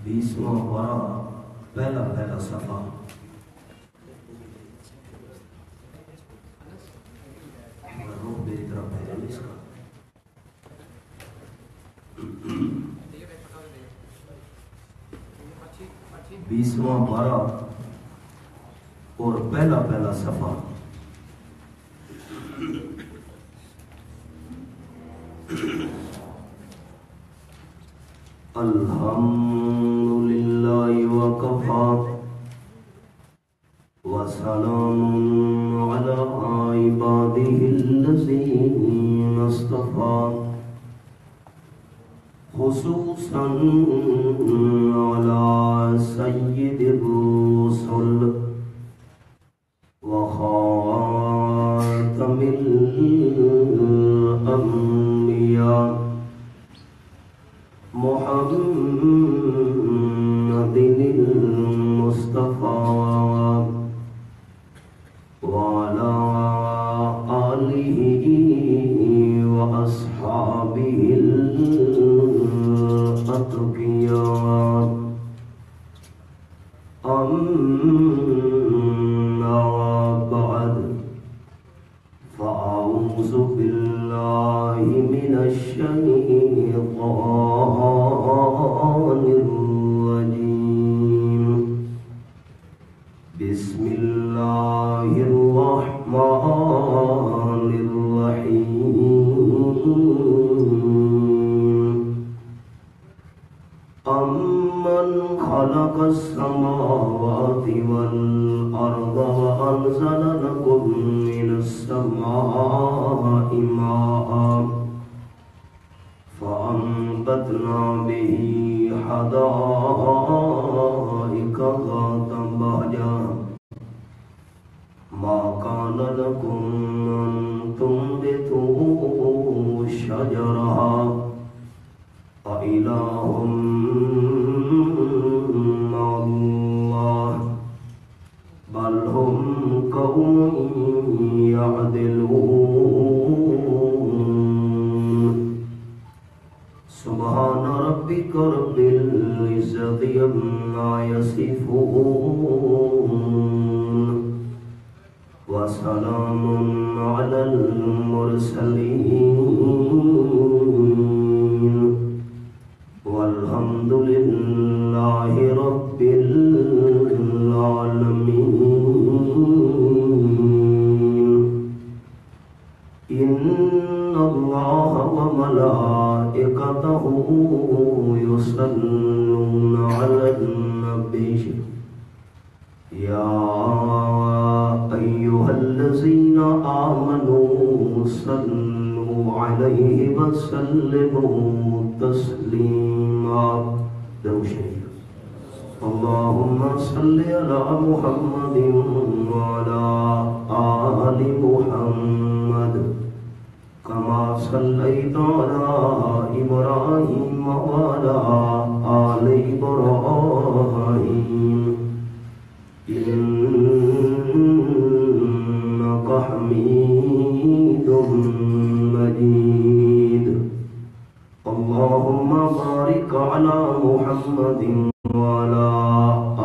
20واں پارہ پہلا صفحہ۔ رخ میری طرف ہے اس کا۔ 20واں پارہ اور پہلا صفحہ۔ الحمدللہ وکفی وسلام علی عبادہ الذین اصطفی خصوصا علی سید الرسل وخاتم الانبیاء محمد المصطفى وعلى آله وأصحابه الأتقياء أما بعد فأعوذ بالله من الشيطان الرجيم بسم الله الرحمن الرحيم أمن خلق السماوات والأرض وأنزل لكم من السماء ماء فأنبتنا به حدائق ذات بهجة ما كان لكم أن تنبتوا شجرها أإله مع الله بل هم قوم يعدلون سبحان ربك رب العزة عما يصفون وسلام على المرسلين والحمد لله رب العالمين إن الله وملائكته يصلون على النبي يا أيها الذين آمنوا صلوا عليه وسلموا تسليما اللهم صل على محمد وعلى آل محمد كما صليت على إبراهيم وعلى آل إبراهيم إنك حميد مجيد اللهم بارك على محمد وعلى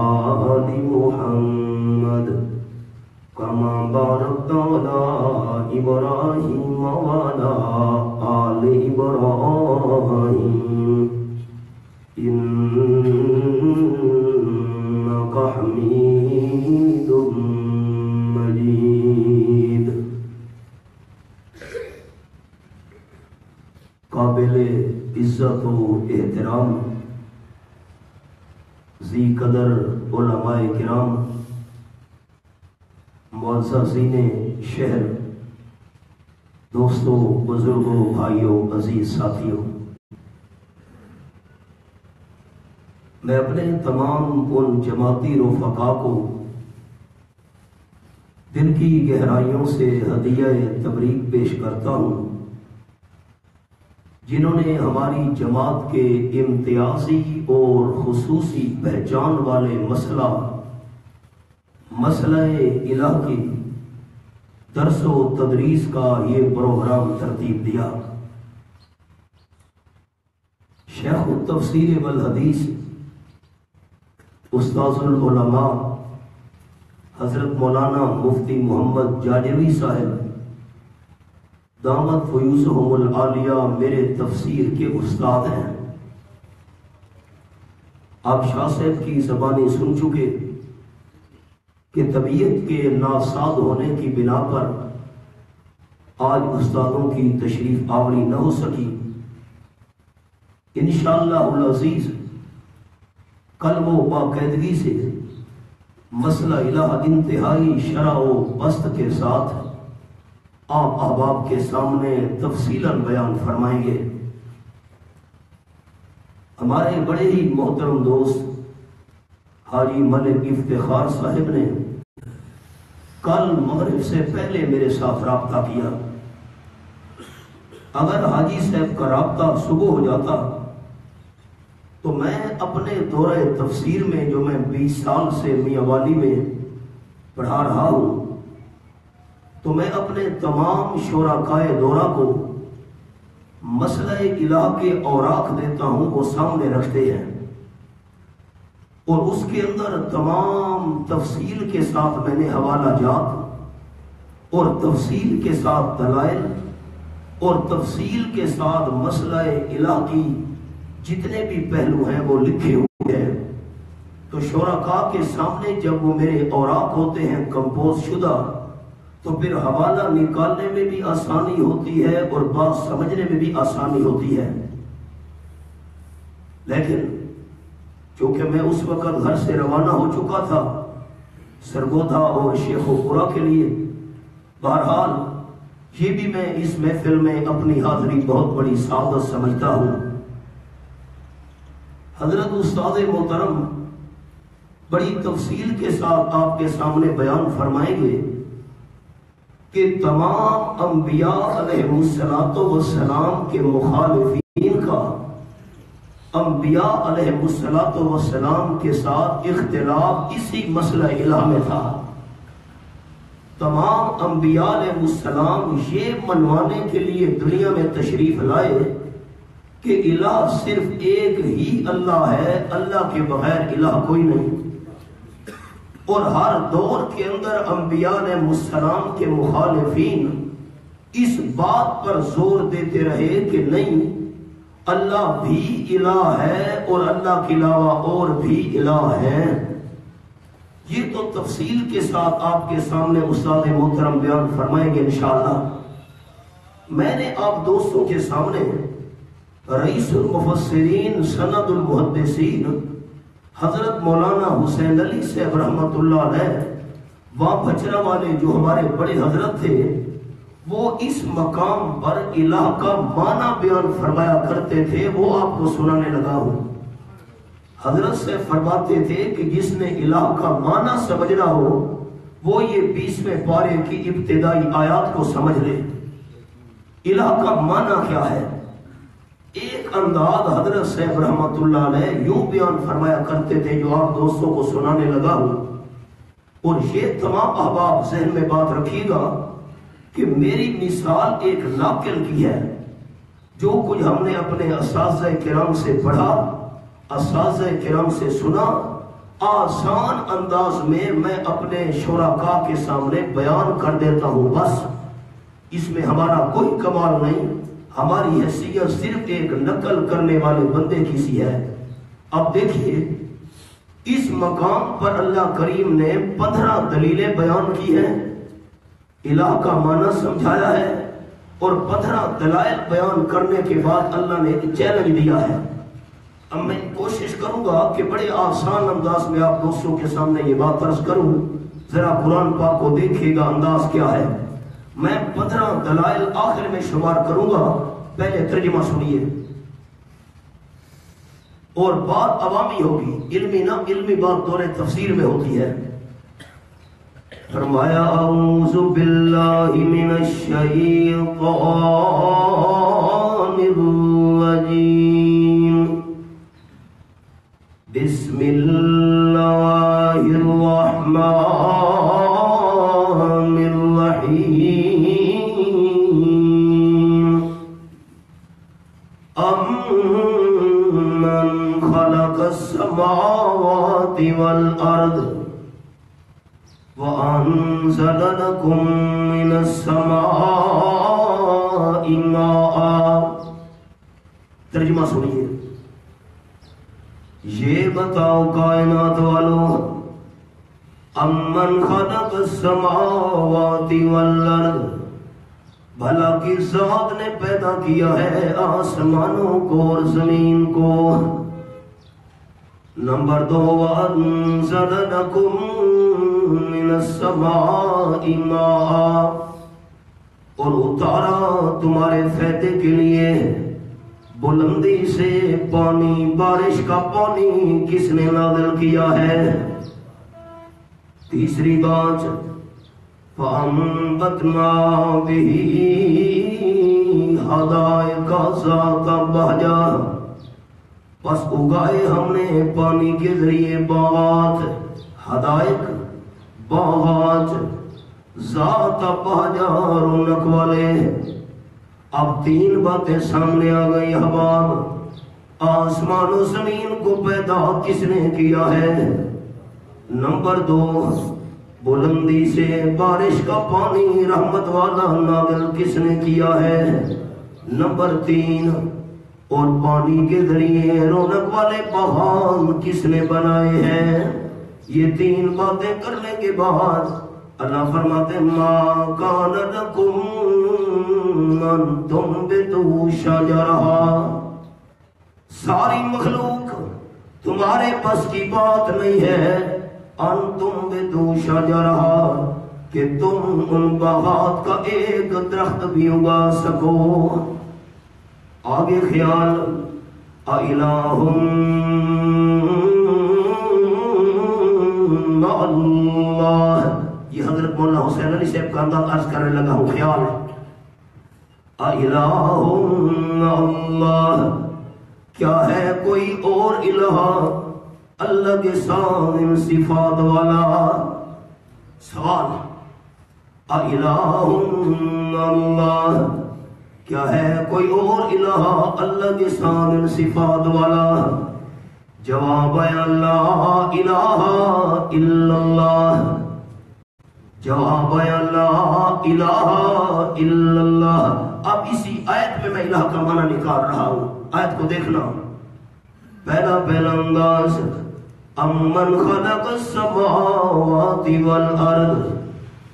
آل محمد كما باركت على إبراهيم وعلى آل إبراهيم إنك حميد مجيد قابل عزت و احترام ذی قدر علماء کرام معززین شہر دوستوں بزرگوں بھائیوں عزیز ساتھیوں میں اپنے تمام ان جماعتی رفقاء کو دل کی گہرائیوں سے ہدیہ تبریک پیش کرتا ہوں جنہوں نے ہماری جماعت کے امتیازی اور خصوصی پہچان والے مسئلہ الہ کی درس و تدریس کا یہ پروگرام ترتیب دیا۔ شیخ التفسیر والحدیث استاذ العلماء حضرت مولانا مفتی محمد جاجوی صاحب دامت فیوزہم العالیہ میرے تفسیر کے استاد ہیں. آپ شاہ صاحب کی زبانی سن چکے کہ طبیعت کے ناساز ہونے کی بنا پر آج استادوں کی تشریف آوری نہ ہو سکی. انشاءاللہ العزیز کل وہ باقاعدگی سے مسئلہ الہ انتہائی شرح و بسط کے ساتھ آپ احباب کے سامنے تفصیلاً بیان فرمائیں گے. ہمارے بڑے ہی محترم دوست حاجی ملک افتخار صاحب نے کل مغرب سے پہلے میرے ساتھ رابطہ کیا. اگر حاجی صاحب کا رابطہ صبح ہو جاتا تو میں اپنے دورہ تفسیر میں جو میں 20 سال سے میاں والی میں پڑھا رہا ہوں تو میں اپنے تمام شرکائے دورہ کو مسئلہ الہ کے اوراق دیتا ہوں، وہ سامنے رکھتے ہیں اور اس کے اندر تمام تفصیل کے ساتھ میں نے حوالہ جات اور تفصیل کے ساتھ دلائل اور تفصیل کے ساتھ مسئلہ الہ کی جتنے بھی پہلو ہیں وہ لکھے ہوئے ہیں. تو شرکاء کے سامنے جب وہ میرے اوراق ہوتے ہیں کمپوز شدہ تو پھر حوالہ نکالنے میں بھی آسانی ہوتی ہے اور بات سمجھنے میں بھی آسانی ہوتی ہے. لیکن چونکہ میں اس وقت گھر سے روانہ ہو چکا تھا سرگودا اور شیخ و پورا کے لیے، بہرحال یہ بھی میں اس محفل میں اپنی حاضری بہت بڑی سعادت سمجھتا ہوں. حضرت استاد محترم بڑی تفصیل کے ساتھ آپ کے سامنے بیان فرمائیں گے کہ تمام انبیاء علیہ السلام کے مخالفین کا انبیاء علیہ السلام کے ساتھ اختلاف اسی مسئلہ الہ میں تھا. تمام انبیاء علیہ السلام یہ منوانے کے لیے دنیا میں تشریف لائے کہ الہ صرف ایک ہی اللہ ہے، اللہ کے بغیر الہ کوئی نہیں. اور ہر دور کے اندر انبیاء علیہ السلام کے مخالفین اس بات پر زور دیتے رہے کہ نہیں، اللہ بھی الہ ہے اور اللہ کے علاوہ اور بھی الہ ہیں. یہ تو تفصیل کے ساتھ آپ کے سامنے استاد محترم بیان فرمائیں گے انشاءاللہ. میں نے آپ دوستوں کے سامنے رئیس المفسرین سند المحدثین حضرت مولانا حسین علی صاحب رحمت اللہ علیہ وہاں بچرا والے جو ہمارے بڑے حضرت تھے وہ اس مقام پر الہ کا معنی بیان فرمایا کرتے تھے، وہ آپ کو سنانے لگا ہوں. حضرت سے فرماتے تھے کہ جس نے الہ کا معنی سمجھنا ہو وہ یہ 20ویں پارے کی ابتدائی آیات کو سمجھ لے. الہ کا معنی کیا ہے؟ ایک انداز حضرت صاحب رحمت اللہ علیہ یوں بیان فرمایا کرتے تھے جو آپ دوستوں کو سنانے لگا ہوں. اور یہ تمام احباب ذہن میں بات رکھیے گا کہ میری مثال ایک ناقل کی ہے. جو کچھ ہم نے اپنے اساتذہ کرام سے پڑھا، اساتذہ کرام سے سنا، آسان انداز میں میں اپنے شرکاء کے سامنے بیان کر دیتا ہوں. بس اس میں ہمارا کوئی کمال نہیں، ہماری حیثیت صرف ایک نقل کرنے والے بندے کی سی ہے. اب دیکھیے اس مقام پر اللہ کریم نے 15 دلیلیں بیان کی ہیں، الہ کا معنی سمجھایا ہے اور 15 دلائل بیان کرنے کے بعد اللہ نے ایک چیلنج دیا ہے. اب میں کوشش کروں گا کہ بڑے آسان انداز میں آپ دوستوں کے سامنے یہ بات عرض کروں. ذرا قرآن پاک کو دیکھیے گا انداز کیا ہے. میں 15 دلائل آخر میں شمار کروں گا، پہلے ترجمہ سنیے اور بات عوامی ہوگی، علمی نہ علمی بات دور تفسیر میں ہوتی ہے. فرمایا اعوذ باللہ من الشیطان الرجیم بسم اللہ الرحمن الرحیم أَمَّنْ خَلَقَ خلق السماوات والأرض وأنزل لكم من السماء ماء. ترجمہ سنیے. یہ بتاؤ کائنات والوں، امن خلق السماوات والارض، بھلا کس ذات نے پیدا کیا ہے آسمانوں کو اور زمین کو. نمبر 2 وَأَنزَلَ لَكُم مِّنَ السَّمَاءِ مَاءً، اور اتارا تمہارے فائدے کے لیے بلندی سے پانی، بارش کا پانی کس نے نازل کیا ہے. تیسری بات فَأَنبَتْنَا بِهِ حَدَائِقَ ذَاتَ بَهْجَةٍ، پس اگائے ہم نے پانی کے ذریعے باغات، حدائق باغات ذات بہجہ رونق والے. اب 3 باتیں سامنے آ گئی احباب. آسمان و زمین کو پیدا کس نے کیا ہے؟ نمبر 2 بلندی سے بارش کا پانی رحمت والا نازل کس نے کیا ہے؟ نمبر 3 اور پانی کے ذریعے رونق والے باغان کس نے بنائے ہیں؟ یہ 3 باتیں کرنے کے بعد اللہ فرماتے ما کان لکم ان تنبتوا شجرہا، ساری مخلوق تمہارے بس کی بات نہیں ہے ان تنبتوا شجرہا کہ تم ان باغات کا ایک درخت بھی اگا سکو. آگے خیال اِلٰہٌ مع اللہ، یہ حضرت مولانا حسین علی صاحب کا انداز عرض کرنے لگا ہوں. خیال اِلٰہٌ مع اللہ، کیا ہے کوئی اور الہ اللہ کے ساتھ ان صفات والا؟ سوال اِلٰہٌ مع اللہ، کیا ہے کوئی اور الہ اللہ کے ساتھ ان صفات والا؟ جواب ہے لا الہ الا اللہ. جواب ہے لا الہ الا اللہ. اب اسی آیت میں الہ کا معنی نکال رہا ہوں. آیت کو دیکھنا. پہلا انداز امن خلق السماوات والارض،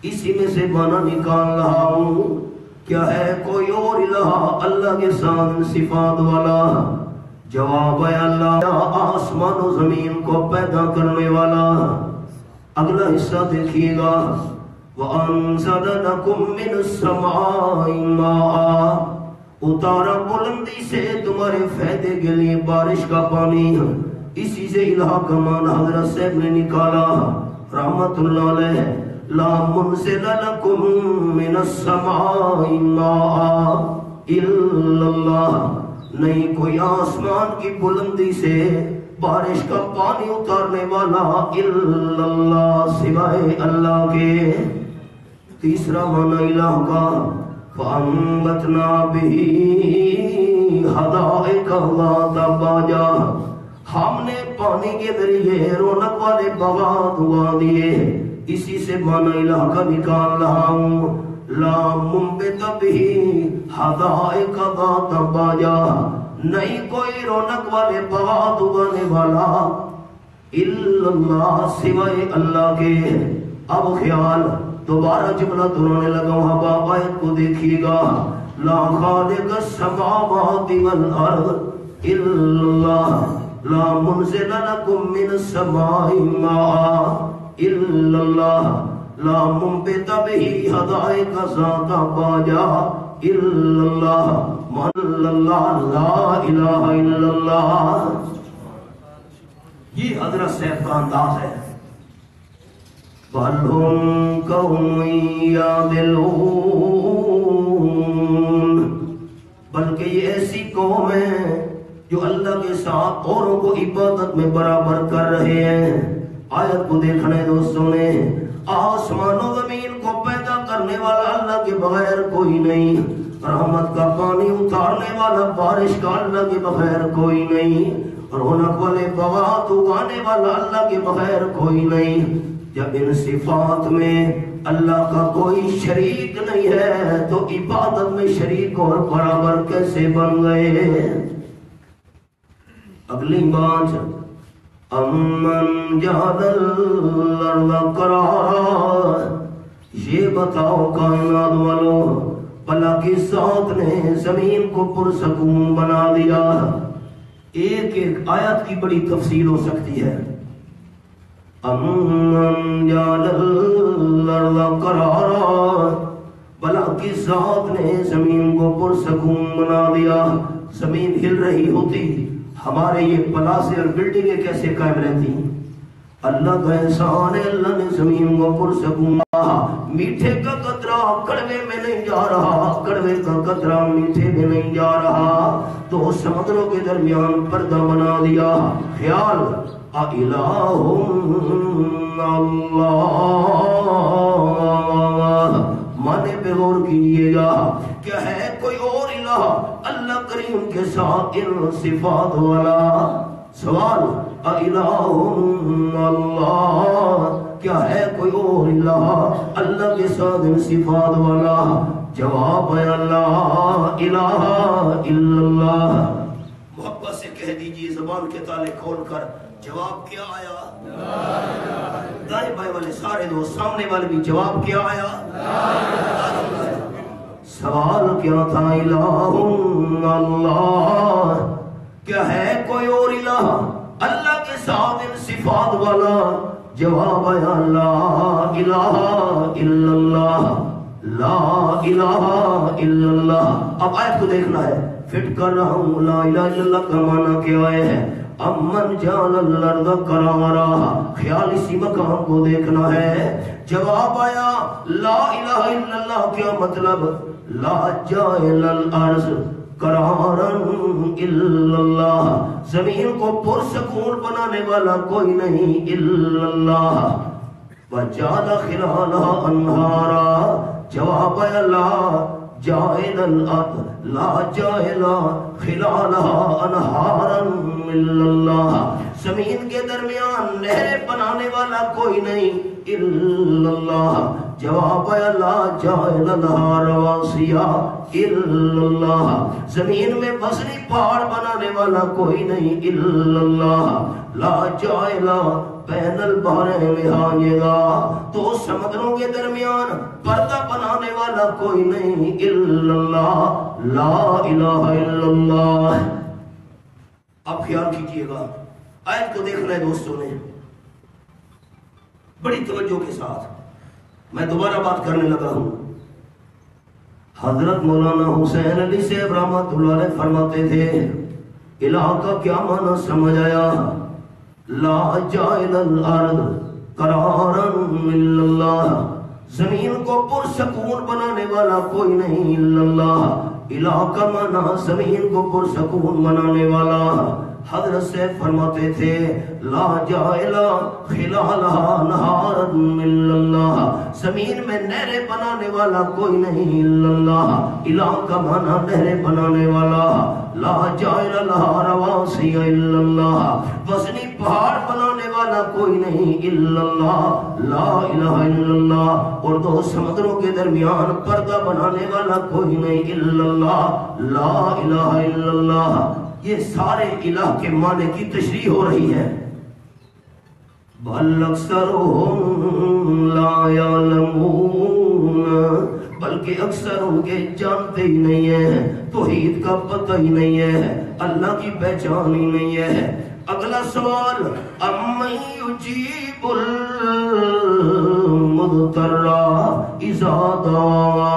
اسی میں سے معنی نکال رہا ہوں. کیا ہے کوئی اور الہ اللہ کے ساتھ صفات والا؟ جواب ہے اللہ آسمان و زمین کو پیدا کرنے والا. اگلا حصہ دیکھیے گا وَأَنزَلَ لَكُم مِّنَ السَّمَاءِ مَاءً، اتارا بلندی سے تمہارے فائدے کے لیے بارش کا پانی. اسی سے الہ کا معنی حضرت صاحب نے نکالا رحمت اللہ علیہ. لا منزل لکم من السماء ماء الا اللہ، نہیں کوئی آسمان کی بلندی سے بارش کا پانی اتارنے والا الا اللہ، سوائے اللہ کے. تیسرا معنی الہ کا فَأَنبَتْنَا بِهِ حَدَائِقَ ذَاتَ بَهْجَةٍ، ہم نے پانی کے ذریعے رونق والے باغات اگا دیے. اسی سے معنی الہ کا نکال رہا ہوں. لا منبت به حدائق ذات بہجہ، نہیں کوئی رونق والے باغات اگانے والا الا اللہ، سوائے اللہ کے. اب خیال دوبارہ جملہ دہرانے لگا ہوں. اب آیت کو دیکھیے گا لا خالق السماوات والارض الا اللہ، لا منزل لکم من السماء ماء الا اللہ، لا منبت به حدائق ذات بہجہ الا اللہ، لا الہ الا اللہ. یہ حضرت صاحب کا انداز ہے. بل ہم قوم یعدلون، بلکہ یہ ایسی قوم ہے جو اللہ کے ساتھ اوروں کو عبادت میں برابر کر رہے ہیں. آیت کو دیکھنے دوستوں نے، آسمان و زمین کو پیدا کرنے والا اللہ کے بغیر کوئی نہیں، رحمت کا پانی اتارنے والا بارش کا اللہ کے بغیر کوئی نہیں، رونق والے بغات اگانے والا اللہ کے بغیر کوئی نہیں۔ جب ان صفات میں اللہ کا کوئی شریک نہیں ہے تو عبادت میں شریک اور برابر کیسے بن گئے؟ اگلی بات، امن جعل الارض قرارا، یہ بتاؤ کائنات والوں بھلا کس ذات نے زمین کو پرسکون بنا دیا؟ ایک ایک آیت کی بڑی تفصیل ہو سکتی ہے۔ امن جعل الارض قرارا، بھلا کس ذات نے زمین کو پرسکون بنا دیا؟ زمین ہل رہی ہوتی، ہمارے یہ پلاسے اور بلڈنگیں کیسے قائم رہتی؟ اللہ کا احسان ہے، اللہ نے زمین کو پرسکون بنا۔ میٹھے کا قطرہ کڑوے میں نہیں جا رہا، کڑوے کا قطرہ میٹھے میں نہیں جا رہا، تو سمندروں کے درمیان پردہ بنا دیا۔ خیال اِلٰہٌ اللہ، مانے پہ غور کیجئے گا، کیا ہے کوئی اور الہ اللہ کریم کے ساتھ ان صفات والا؟ سوال، اِلٰہٌ اللہ، کیا ہے کوئی اور الہ اللہ کے ساتھ ان صفات والا؟ جواب ہے لا الہ الا اللہ۔ محبت سے کہہ دیجئے زبان کے تالے کھول کر، جواب کیا آیا؟ دائیں بائیں والے سارے دوست، سامنے والے بھی جواب کیا آیا؟ سوال کیا تھا؟ الہ اللہ، کیا ہے کوئی اور الہ اللہ کے ساتھ ان صفات والا؟ جواب آیا لا الہ الا اللہ، لا الہ الا اللہ۔ اب آیت کو دیکھنا ہے، فٹ کر رہا ہوں۔ لا الہ الا اللہ کا معنی کیا ہے؟ امن جعل الارض قرارا، خیال اسی مقام کو دیکھنا ہے۔ جواب آیا لا الہ الا اللہ، کیا مطلب؟ لا جعل الارض قرارا الا اللہ، زمین کو پرسکون بنانے والا کوئی نہیں الا اللہ۔ وجعل خلالها انہارا، جواب ہے لا جائل الارض، لا جائل خلالها انہارا الا اللہ، زمین کے درمیان نہریں بنانے والا کوئی نہیں الا اللہ۔ جواب ہے لا جائل لها رواسیا الا اللہ، زمین میں بسری پہاڑ بنانے والا کوئی نہیں الا اللہ۔ لا جائل بین البحرین حاجزا، تو سمندروں کے درمیان پردہ بنانے والا کوئی نہیں الا اللہ، لا الہ الا اللہ۔ اب خیال کیجئے گا، آیت کو دیکھنا ہے دوستوں نے بڑی توجہ کے ساتھ۔ میں دوبارہ بات کرنے لگا ہوں۔ حضرت مولانا حسین علی صاحب رحمۃ اللہ علیہ فرماتے تھے الہ کا کیا معنی سمجھ آیا؟ لا جائل الارض قرارا الا اللہ، زمین کو پرسکون بنانے والا کوئی نہیں الا اللہ۔ الہ کا معنی زمین کو پرسکون بنانے والا۔ حضرت سے فرماتے تھے لا جائل خلالها نہارا الا اللہ، زمین میں نہریں بنانے والا کوئی نہیں الا اللہ۔ الہ کا معنی نہریں بنانے والا۔ لا جائل لها رواسی الا اللہ، وزنی پہاڑ بنانے والا کوئی نہیں الا اللہ، لا الہ الا اللہ۔ اور دو سمندروں کے درمیان پردہ بنانے والا کوئی نہیں الا اللہ، لا الہ الا اللہ۔ یہ سارے الہ کے معنی کی تشریح ہو رہی ہے۔ بل اکثرهم لا یعلمون، بلکہ اکثر ان کے جانتے ہی نہیں ہے، توحید کا پتہ ہی نہیں ہے، اللہ کی پہچان ہی نہیں ہے۔ اگلا سوال، امن یجیب المضطر اذا دعا،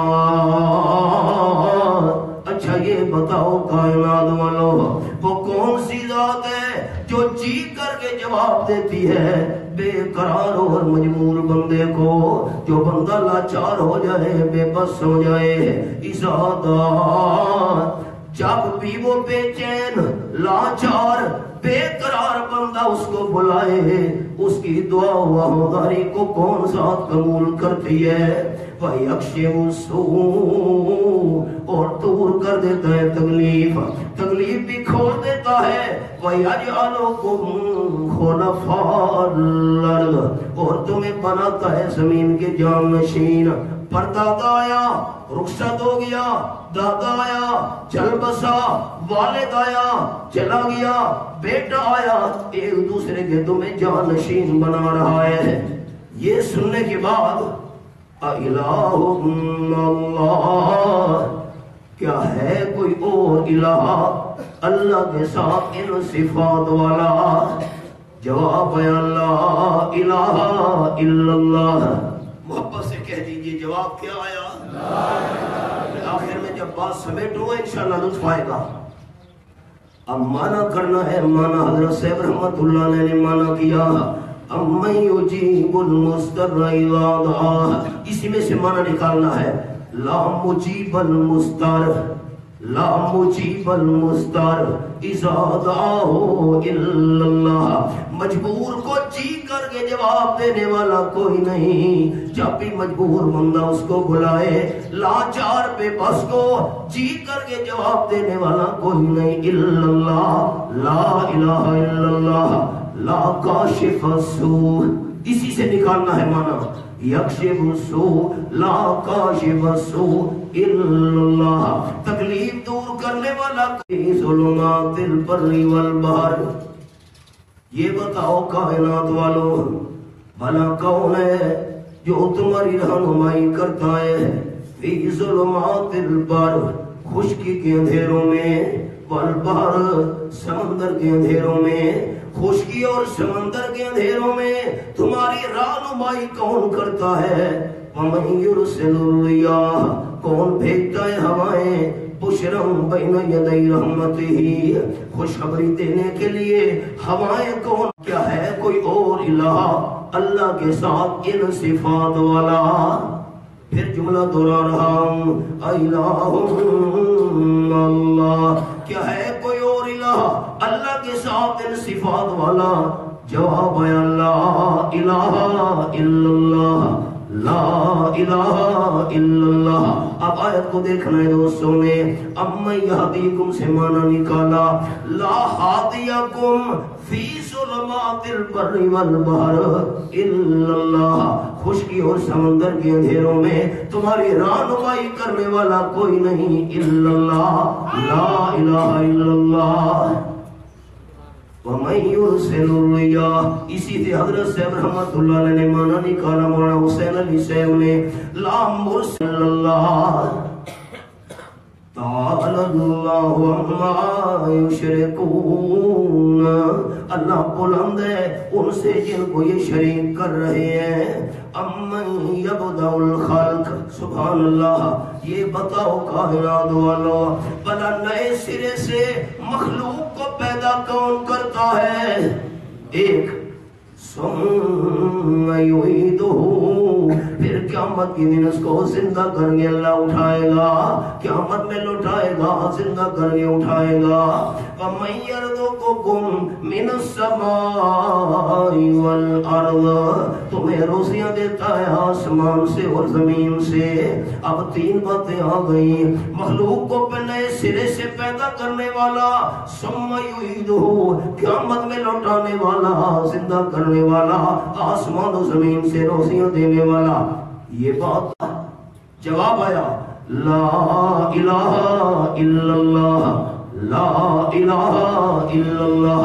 اچھا یہ بتاؤ کائنات والو، وہ کون سی ذات ہے جو جی کر کے جواب دیتی ہے بے قرار اور مجبور بندے کو؟ جو بندہ لاچار ہو جائے، بے بس ہو جائے، اذا دعا، جب بھی وہ بے چین، لاچار، بے قرار بندہ اس کو بلائے، اس کی دعا وفاداری کو کون ساتھ قبول کرتی ہے؟ وَيَكْشِفُ السُّوءَ، اور دور کر دیتا ہے تکلیف، تکلیف بھی کھول دیتا دیتا ہے وَيَجْعَلُكُمْ خُلَفَاءَ الْأَرْضِ، اور تمہیں بناتا ہے زمین کے جانشین۔ پردادا آیا رخصت ہو گیا، دادا آیا چل بسا، والد آیا چلا گیا، بیٹا آیا، ایک دوسرے کے تمہیں جانشین بنا رہا ہے۔ یہ سننے کے بعد اِلَٰهٌ اللَّهُ، کیا ہے کوئی اور الہ اللہ کے ساتھ ان صفات والا؟ جواب ہے لا الہ الا اللہ۔ محبت سے کہہ دیجئے جواب کیا آیا؟ آخر میں جب بات سمیٹوں گا انشاءاللہ لطف آئے گا۔ اب معنی کرنا ہے، معنی حضرت صاحب رحمت اللہ علیہ نے معنی کیا اَمَّن يُجِيبُ الْمُضْطَرَّ إِذَا دَعَاهُ، اسی میں سے معنی نکالنا ہے لا مجیب المضطر، لا مجیب المضطر اذا دعاہ الا اللہ، مجبور کو جی کر کے جواب دینے والا کوئی نہیں، جب بھی مجبور بندہ اس کو بلائے، لاچار بے بس کو جی کر کے جواب دینے والا کوئی نہیں، الا اللہ، لا الہ الا اللہ، لا کاشف السوء، اسی سے نکالنا ہے معنی یکشف السوء، لا کاشف السوء الا اللہ، تکلیف دور کرنے والا کوئی، ظلمات البر والبحر۔ یہ بتاؤ کائنات والو بھلا کون ہے جو تمہاری رہنمائی کرتا ہے؟ فی ظلمات البر، خشکی کے اندھیروں میں، والبحر، سمندر کے اندھیروں میں، خشکی اور سمندر کے اندھیروں میں تمہاری رہنمائی کون کرتا ہے؟ وَمَن يُرْسِلُ الرِّيَاحَ، کون بھیجتا ہے ہوائیں، بُشْرًا بَيْنَ يَدَيْ رَحْمَتِهِ، خوشخبری دینے کے لیے ہوائیں کون؟ کیا ہے کوئی اور الہ اللہ کے ساتھ ان صفات والا؟ پھر جملہ دہرا رہا ہوں الہ اللہ، کیا ہے کوئی اور الہ اللہ کے ساتھ ان صفات والا؟ جواب ہے لا الہ الا اللہ، لا الہ الا اللہ۔ اب آیت کو دیکھنا ہے دوستوں نے، اَمَّن يَهْدِيكُمْ سے معنی نکالا لا ہادیکم فی ظلمات البر والبحر الا اللہ، خشکی اور سمندر کے اندھیروں میں تمہاری رہنمائی کرنے والا کوئی نہیں، الا اللہ، لا الہ الا اللہ۔ وَمَن يُرْسِلُ الرِّيَاحَ، اسی سے حضرت صاحب رحمت اللہ علیہ نے معنی نکالا، مولانا حسین علی صاحب نے لا مرسل اللہ، تعالی اللہ عما یشرکون، اللہ بلند ہے ان سے جن کو یہ شریک کر رہے ہیں۔ امن یبدأ الخلق، سبحان اللہ، یہ بتاؤ کائنات والو بھلا نئے سرے سے مخلوق کو پیدا کون کرتا ہے؟ ایک ثم یعیدہ، پھر قیامت کی دن اس کو زندہ کر کے اللہ اٹھائے گا، قیامت میں لوٹائے گا، زندہ کر کے اٹھائے گا۔ وَمَن يَرْزُقُكُم مِّنَ السَّمَاءِ وَالْأَرْضِ، تمہیں روزیاں دیتا ہے آسمان سے اور زمین سے۔ اب تین باتیں آ گئی، مخلوق کو نئے سرے سے پیدا کرنے والا، ثم یعیدہ، قیامت میں لوٹانے والا، زندہ کرنے والا، آسمان و زمین سے روزیاں دینے والا۔ یہ بات جواب آیا لا الہ الا اللہ، لا الہ الا اللہ۔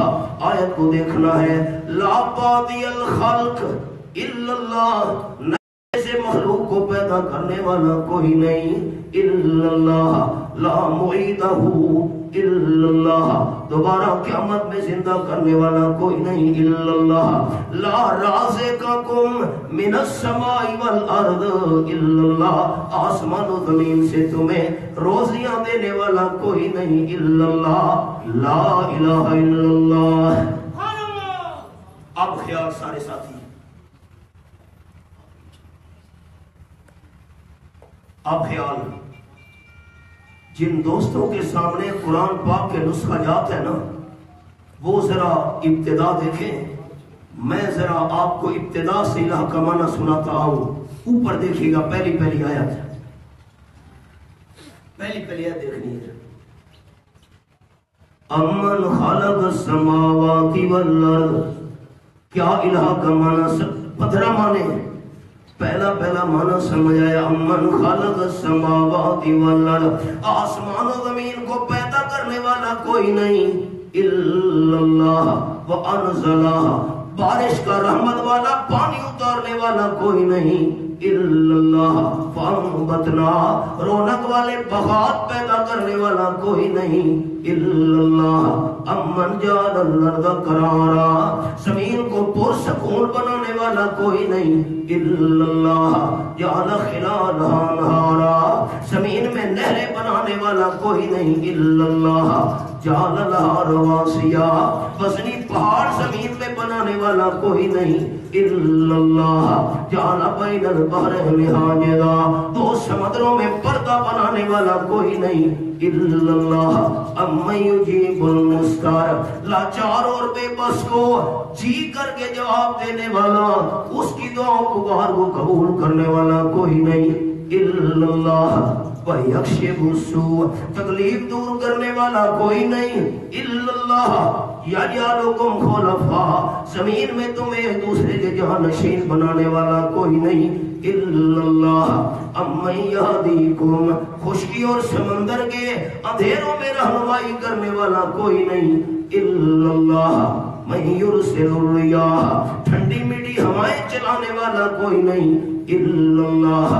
آیت کو دیکھنا ہے لا بادی الخلق الا اللہ، نئے سے مخلوق کو پیدا کرنے والا کوئی نہیں، الا اللہ، لا معیدہ الا اللہ، دوبارہ قیامت میں زندہ کرنے والا کوئی نہیں، الا اللہ، لا رازقکم من السماء والارض الا اللہ، آسمان و زمین سے تمہیں روزیاں دینے والا کوئی نہیں، الا اللہ، لا الہ الا اللہ۔ اب خیال سارے ساتھی، اب خیال، جن دوستوں کے سامنے قرآن پاک کے نسخہ جات ہے نا، وہ ذرا ابتدا دیکھیں، میں ذرا آپ کو ابتدا سے الہ کا معنی سناتا ہوں۔ اوپر دیکھیے گا پہلی آیت، پہلی آیت دیکھنی ہے۔ امن خلق السماوات والارض، کیا الہ کا معنی پتھرا مانے، پہلا معنی سمجھ آیا، امن خلق السماوات والارض، آسمان و زمین کو پیدا کرنے والا کوئی نہیں، الا اللہ وانزلہ، بارش کا رحمت والا پانی اتارنے والا کوئی نہیں، الا اللہ فانبتنا، رونق والے باغات پیدا کرنے والا کوئی نہیں، الا اللہ امن جعل الارض قرارا، زمین کو پرسکون بنانے والا کوئی نہیں، الا اللہ جعل خلالها انہارا، زمین میں نہریں بنانے والا کوئی نہیں، الا اللہ جعل لها رواسیا، وزنی پہاڑ زمین میں بنانے والا کوئی نہیں، الا اللہ جعل بین البحرین حاجزا، دو سمندروں میں پردہ بنانے والا کوئی نہیں، الا اللہ امن یجیب المضطر، لاچار اور بے بس کو جی کر کے جواب دینے والا، اس کی دعا پکار کو قبول کرنے والا کوئی نہیں، الا اللہ وَيَكْشِفُ السُّوءَ، تکلیف دور کرنے والا کوئی نہیں، الا اللہ یجعلکم خلفاء، زمین میں تمہیں ایک دوسرے کے جانشین بنانے والا کوئی نہیں، الا اللہ امن یہدیکم، خشکی اور سمندر کے اندھیروں میں رہنمائی کرنے والا کوئی نہیں، الا اللہ من یرسل الریاح، ٹھنڈی میٹھی ہوائیں چلانے والا کوئی نہیں، الا اللہ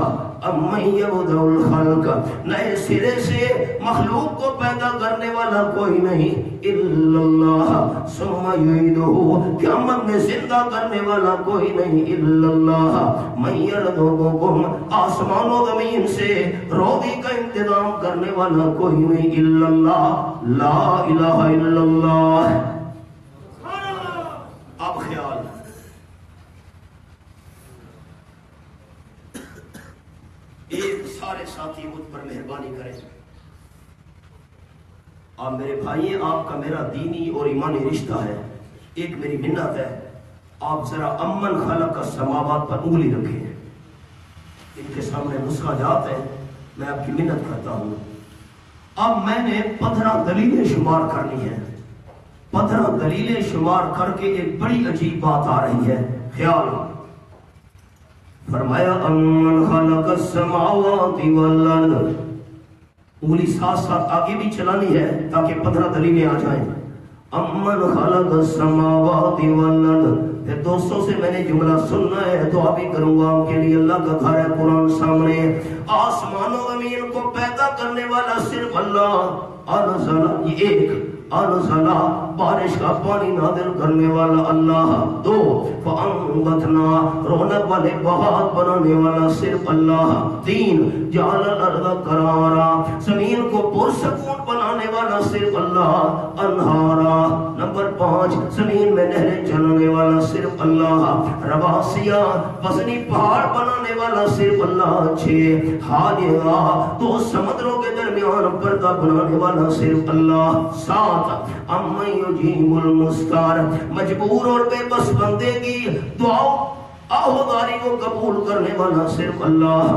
امن یبدأ الخلق، نئے سرے سے مخلوق کو پیدا کرنے والا کوئی نہیں، الا اللہ ثم یعیدہ، قیامت میں زندہ کرنے والا کوئی نہیں، الا اللہ من یرزقکم، آسمان و زمین سے روزی کا انتظام کرنے والا کوئی نہیں، الا اللہ لا الہ الا اللہ۔ اب خیال ایک سارے ساتھی مجھ پر مہربانی کریں، آپ میرے بھائی، آپ کا میرا دینی اور ایمانی رشتہ ہے، ایک میری منت ہے، آپ ذرا امن خلق السماوات پر انگلی رکھیں، ان کے سامنے نسخہ جات ہے، میں آپ کی منت کرتا ہوں۔ اب میں نے 15 دلیلیں شمار کرنی ہیں، 15 دلیلیں شمار کر کے ایک بڑی عجیب بات آ رہی ہے، خیال فرمایا امن خلق السماوات والارض، انگلی ساتھ ساتھ آگے بھی چلانی ہے تاکہ 15 دلیلیں آ جائیں، امن خلق السماوات والارض۔ پھر دوستوں سے میں نے جملہ سننا ہے، دعا بھی کروں گا آپ کے لیے، اللہ کا گھر ہے قرآن سامنے، آسمان و زمین کو پیدا کرنے والا صرف اللہ، انزل، یہ ایک، انزلہ، بارش کا پانی نازل کرنے والا اللہ، 2 فانبتنا، رونق والے باغات بنانے والا صرف اللہ، 3 جعل الارض قرارا، زمین کو پرسکون بنانے والا صرف اللہ، انہارا، نمبر 5 زمین میں نہریں چلانے والا صرف اللہ، رواسیا، وزنی پہاڑ بنانے والا صرف اللہ، 6 حاجزا، 2 سمندروں کے درمیان پردہ بنانے والا صرف اللہ، 7 امن یجیب المضطر، مجبور اور بے بس بندے کی دعا آہوداری کو قبول کرنے والا صرف اللہ،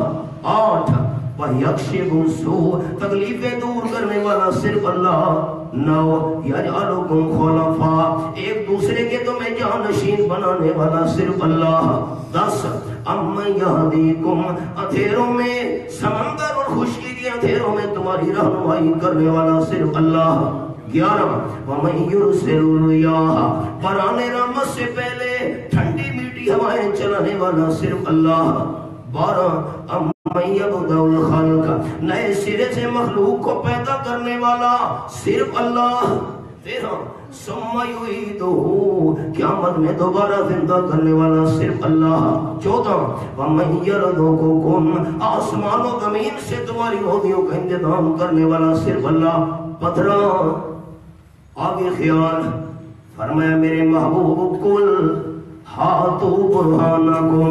8 وَيَكْشِفُ السُّوءَ، تکلیفیں دور کرنے والا صرف اللہ، 9 یجعلکم خلفاء، ایک دوسرے کے تمہیں جانشین بنانے والا صرف اللہ، 10 امن یہدیکم، اندھیروں میں سمندر اور خشکی کے اندھیروں میں تمہاری رہنمائی کرنے والا صرف اللہ، 11 وَمَن يُرْسِلُ الرِّيَاحَ، برآنے رحمت سے پہلے ٹھنڈی میٹھی ہوائیں چلانے والا صرف اللہ، 12 امن یبدأ الخلق، نئے سرے سے مخلوق کو پیدا کرنے والا صرف اللہ، 13 ثم یعیدہ، قیامت میں دوبارہ زندہ کرنے والا صرف اللہ، 14 وَمَن یرزقکم، آسمان و زمین سے تمہاری روزیوں کا انتظام کرنے والا صرف اللہ، 15 آگے خیال فرمایا میرے محبوب کل ہاتھو برہانکم،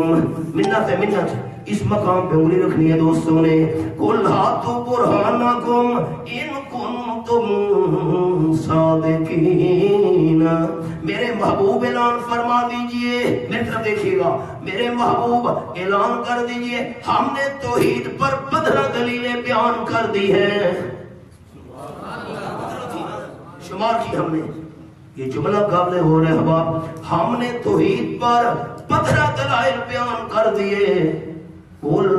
منت ہے منت، اس مقام پہ انگلی رکھنی ہے دوستوں نے، کل ہاتھو برہانکم ان کنتم صادقین، میرے محبوب اعلان فرما دیجئے، میری طرف دیکھیے گا، میرے محبوب اعلان کر دیجئے، ہم نے توحید پر 15 دلیلیں بیان کر دی ہیں، شمار کی ہم نے. یہ جملہ قابل ہو رہے احباب، ہم نے توحید پر 15 دلائل بیان کر دیے. قل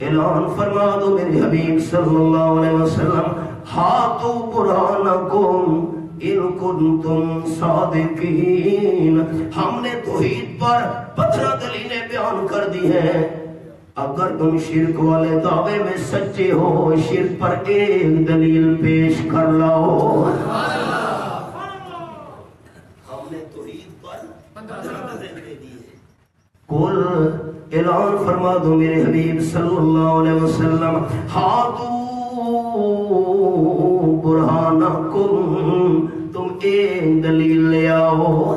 اعلان فرما دو میرے حبیب صلی اللہ علیہ وسلم، ہاتو برہانکم ان کنتم صادقین. ہم نے توحید پر 15 دلیلیں بیان کر دی ہیں. اگر تم شرک والے دعوے میں سچے ہو، شرک پر ایک دلیل پیش کر لاؤ. ہم نے توحید پر 15 دلیل دے دی ہے. قل اعلان فرما دو میرے حبیب صلی اللہ علیہ وسلم، ہاتو برہانکم، تم ایک دلیل لے آؤ.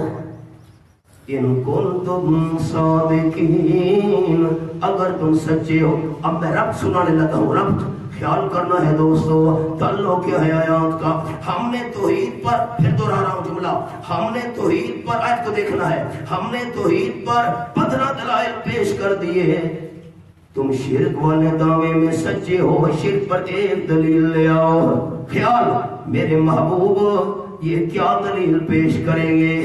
ان کنتم صادقین، اگر تم سچے ہو. اب میں رب سنانے لگا ہوں. رب خیال کرنا ہے دوستو تعلق کے آیات کا. ہم نے توحید پر، پھر دوہرا رہا ہوں جملہ، ہم نے توحید پر، آیت کو دیکھنا ہے، ہم نے توحید پر 15 دلائل پیش کر دیے. تم شرک والے دعوے میں سچے ہو، شرک پر ایک دلیل لے آؤ. خیال میرے محبوب یہ کیا دلیل پیش کریں گے؟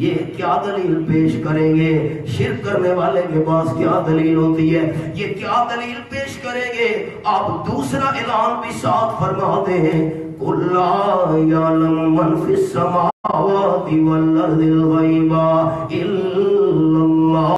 یہ کیا دلیل پیش کریں گے؟ شرک کرنے والے کے پاس کیا دلیل ہوتی ہے؟ یہ کیا دلیل پیش کریں گے؟ آپ دوسرا اعلان بھی ساتھ فرما دیں، قُلْ لَا يَعْلَمُ مَنْ فِي السَّمَاوَاتِ وَالْأَرْضِ الْغَيْبَ إِلَّا اللَّهُ